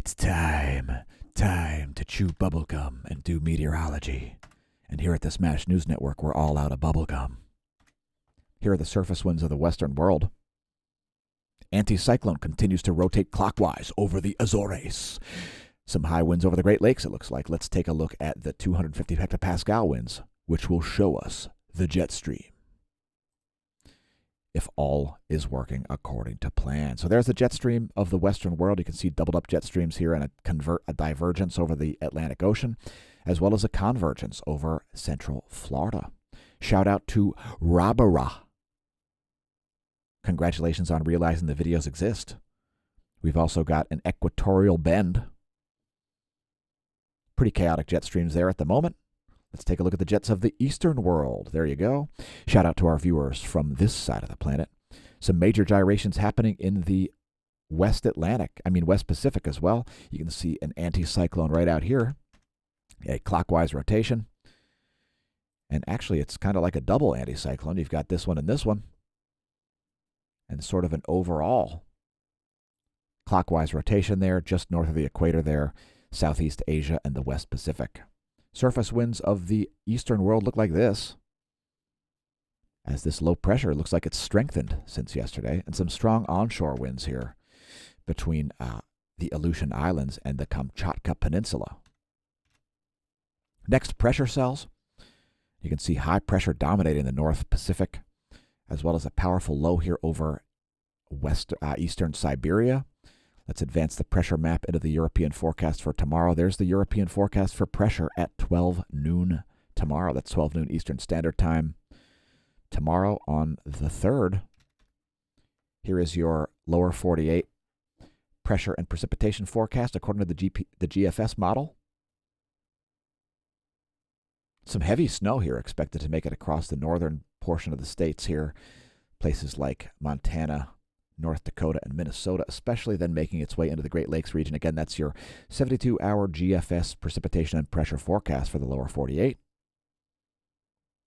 It's time to chew bubblegum and do meteorology. And here at the Smash News Network, we're all out of bubblegum. Here are the surface winds of the western world. Anticyclone continues to rotate clockwise over the Azores. Some high winds over the Great Lakes, it looks like. Let's take a look at the 250 hectopascal winds, which will show us the jet stream, if all is working according to plan. So there's the jet stream of the western world. You can see doubled up jet streams here and a divergence over the Atlantic Ocean, as well as a convergence over central Florida. Shout out to Rabara. Congratulations on realizing the videos exist. We've also got an equatorial bend. Pretty chaotic jet streams there at the moment. Let's take a look at the jets of the eastern world. There you go. Shout out to our viewers from this side of the planet. Some major gyrations happening in the West Pacific as well. You can see an anticyclone right out here, a clockwise rotation. And actually, it's kind of like a double anticyclone. You've got this one and this one, and sort of an overall clockwise rotation there, just north of the equator there, Southeast Asia and the West Pacific. Surface winds of the eastern world look like this, as this low pressure looks like it's strengthened since yesterday, and some strong onshore winds here between the Aleutian Islands and the Kamchatka Peninsula. Next, pressure cells. You can see high pressure dominating the North Pacific, as well as a powerful low here over eastern Siberia. Let's advance the pressure map into the European forecast for tomorrow. There's the European forecast for pressure at 12 noon tomorrow. That's 12 noon Eastern Standard Time. Tomorrow on the 3rd, here is your lower 48 pressure and precipitation forecast according to the GFS model. Some heavy snow here expected to make it across the northern portion of the states here. Places like Montana, North Dakota, and Minnesota, especially then making its way into the Great Lakes region. Again, that's your 72-hour GFS precipitation and pressure forecast for the lower 48.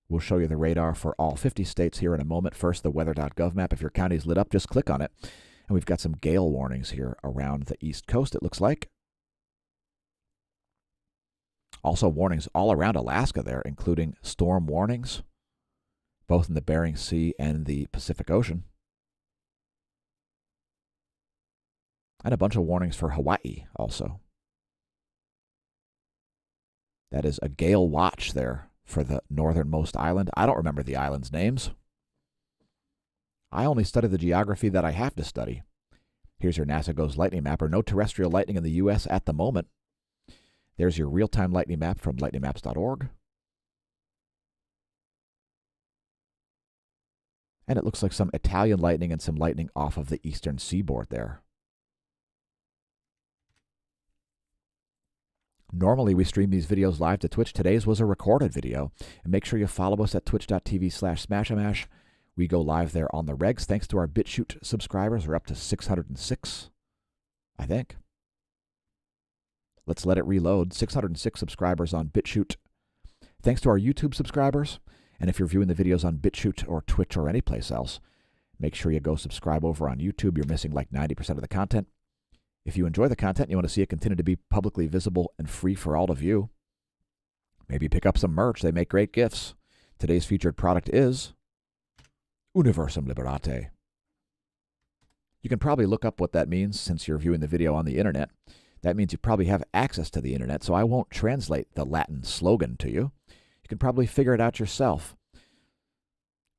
We'll show you the radar for all 50 states here in a moment. First, the weather.gov map. If your county is lit up, just click on it. And we've got some gale warnings here around the East Coast, it looks like. Also warnings all around Alaska there, including storm warnings, both in the Bering Sea and the Pacific Ocean. And a bunch of warnings for Hawaii also. That is a gale watch there for the northernmost island. I don't remember the island's names. I only study the geography that I have to study. Here's your NASA GOES lightning mapper. No terrestrial lightning in the U.S. at the moment. There's your real-time lightning map from lightningmaps.org. And it looks like some Italian lightning and some lightning off of the eastern seaboard there. Normally, we stream these videos live to Twitch. Today's was a recorded video. And make sure you follow us at twitch.tv/smashamash. We go live there on the regs. Thanks to our BitChute subscribers. We're up to 606, I think. Let's let it reload. 606 subscribers on BitChute. Thanks to our YouTube subscribers. And if you're viewing the videos on BitChute or Twitch or anyplace else, make sure you go subscribe over on YouTube. You're missing like 90% of the content. If you enjoy the content, you want to see it continue to be publicly visible and free for all to view, maybe pick up some merch. They make great gifts. Today's featured product is Universum Liberate. You can probably look up what that means since you're viewing the video on the internet. That means you probably have access to the internet, so I won't translate the Latin slogan to you. You can probably figure it out yourself.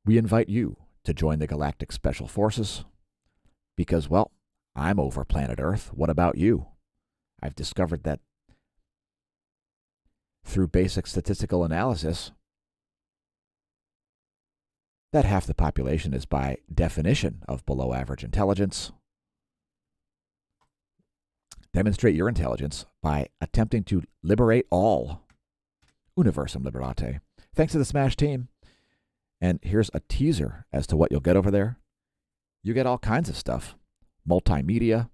We invite you to join the Galactic Special Forces because, well, I'm over planet Earth. What about you? I've discovered that through basic statistical analysis, that half the population is by definition of below average intelligence. Demonstrate your intelligence by attempting to liberate all. Universum Liberate. Thanks to the Smash team. And here's a teaser as to what you'll get over there. You get all kinds of stuff. Multimedia,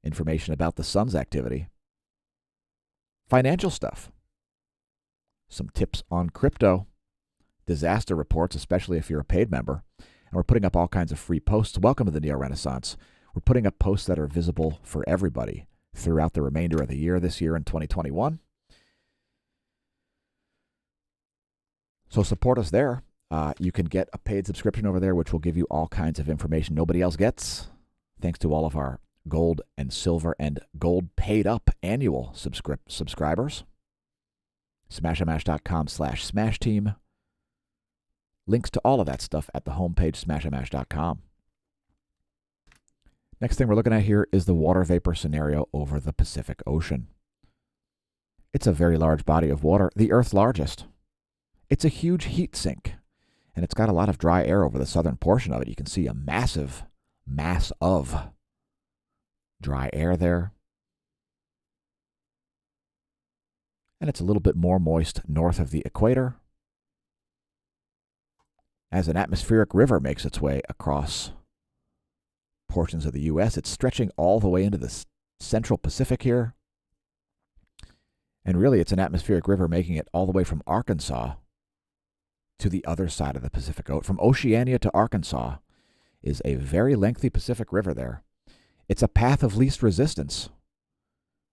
information about the sun's activity, financial stuff, some tips on crypto, disaster reports, especially if you're a paid member, and we're putting up all kinds of free posts. Welcome to the Neo Renaissance. We're putting up posts that are visible for everybody throughout the remainder of the year this year in 2021. So support us there. You can get a paid subscription over there, which will give you all kinds of information nobody else gets, thanks to all of our gold and silver and gold paid up annual subscribers. smashamash.com/smashteam. Links to all of that stuff at the homepage, smashamash.com. Next thing we're looking at here is the water vapor scenario over the Pacific Ocean. It's a very large body of water, the Earth's largest. It's a huge heat sink, and it's got a lot of dry air over the southern portion of it. You can see a massive mass of dry air there. And it's a little bit more moist north of the equator as an atmospheric river makes its way across portions of the U.S. It's stretching all the way into the central Pacific here. And really, it's an atmospheric river making it all the way from Arkansas to the other side of the Pacific Ocean. From Oceania to Arkansas is a very lengthy Pacific River there. It's a path of least resistance,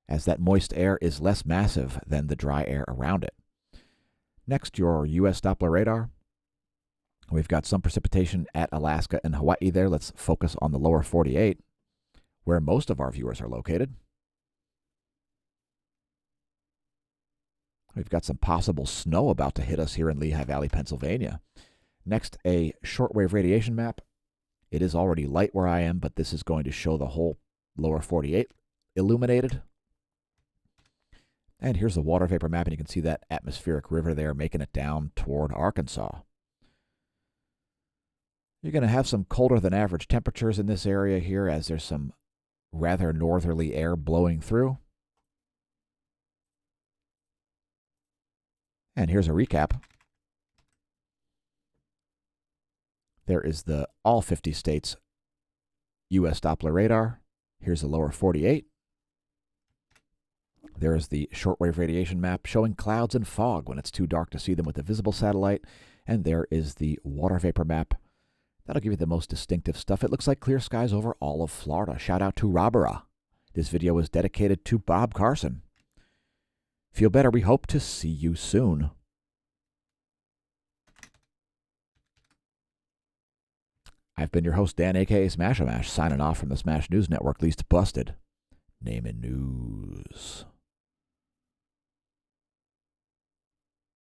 as that moist air is less massive than the dry air around it. Next, your U.S. Doppler radar. We've got some precipitation at Alaska and Hawaii there. Let's focus on the lower 48, where most of our viewers are located. We've got some possible snow about to hit us here in Lehigh Valley, Pennsylvania. Next, a shortwave radiation map. It is already light where I am, but this is going to show the whole lower 48 illuminated. And here's the water vapor map, and you can see that atmospheric river there making it down toward Arkansas. You're going to have some colder than average temperatures in this area here as there's some rather northerly air blowing through. And here's a recap. There is the all 50 states U.S. Doppler radar. Here's the lower 48. There is the shortwave radiation map showing clouds and fog when it's too dark to see them with a visible satellite. And there is the water vapor map. That'll give you the most distinctive stuff. It looks like clear skies over all of Florida. Shout out to Robera. This video was dedicated to Bob Carson. Feel better. We hope to see you soon. I've been your host, Dan, a.k.a. smAsho, signing off from the Smash News Network, least busted. Naming news.